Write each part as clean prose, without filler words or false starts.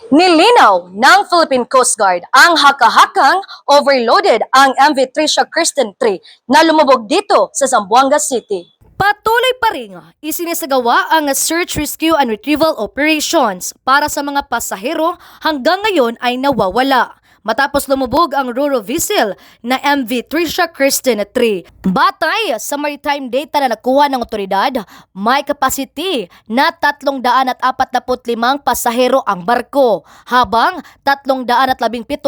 Nilinaw ng Philippine Coast Guard ang haka-hakang overloaded ang MV Tricia Kristen 3 na lumubog dito sa Zamboanga City. Patuloy pa rin isinisagawa ang search, rescue and retrieval operations para sa mga pasahero hanggang ngayon ay nawawala matapos lumubog ang Ruro vessel na MV Tricia Kristen 3. Batay sa maritime data na nakuha ng otoridad, may capacity na 345 pasahero ang barko, habang 317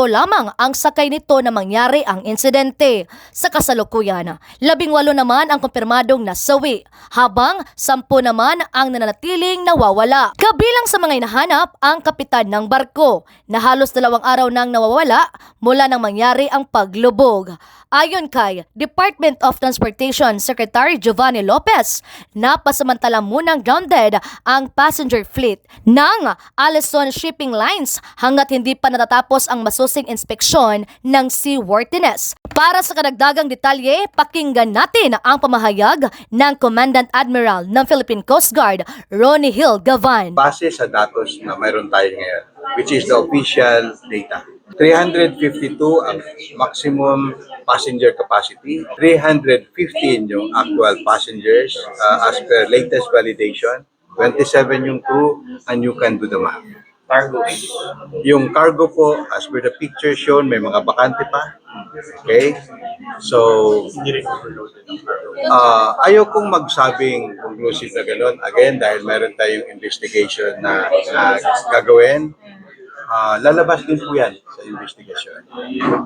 lamang ang sakay nito na mangyari ang insidente. Sa kasalukuyan, 18 naman ang kumpirmadong nasawi, habang 10 naman ang nananatiling nawawala. Kabilang sa mga hinahanap ang kapitan ng barko na halos 2 araw nang nawawala mula nang mangyari ang paglubog. Ayon kay Department of Transportation Secretary Giovanni Lopez, napasamantala munang grounded ang passenger fleet ng Allison Shipping Lines hanggat hindi pa natatapos ang masusing inspeksyon ng seaworthiness. Para sa kadagdagang detalye, pakinggan natin ang pamahayag ng Commandant Admiral ng Philippine Coast Guard, Ronnie Hill Gavan. Base sa datos na mayroon tayo ngayon, which is the official data, 352 ang maximum passenger capacity, 315 yung actual passengers as per latest validation, 27 yung crew, and you can do the math. Cargos. Yung cargo po, as per the picture shown, may mga bakante pa. Okay? So, ayaw kong magsabing conclusive na gano'n. Again, dahil meron tayong investigation na gagawin, lalabas din po yan sa investigation.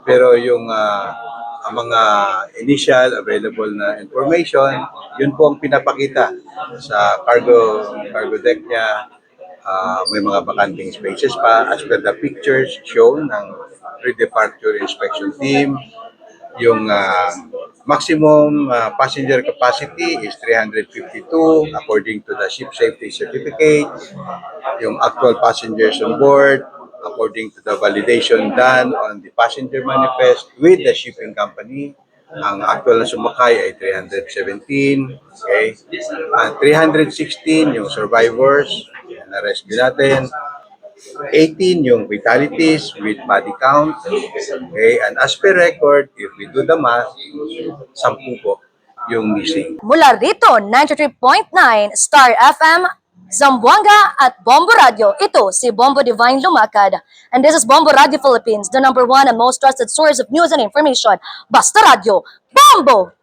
Pero yung ang mga initial available na information, yun po ang pinapakita sa cargo deck niya. May mga bakanting spaces pa as per the pictures shown ng pre-departure inspection team. Yung maximum passenger capacity is 352 according to the ship safety certificate. Yung actual passengers on board according to the validation done on the passenger manifest with the shipping company. Ang actual na sumakay ay 317, okay? 316 yung survivors, na-rescue natin. 18 yung fatalities with body count, okay? And as per record, if we do the math, 10 po yung missing. Mula rito, 93.9 Star FM, Zamboanga at Bombo Radio. Ito si Bombo Divine Lumakad. And this is Bombo Radio Philippines, the #1 and most trusted source of news and information. Basta Radio, Bombo!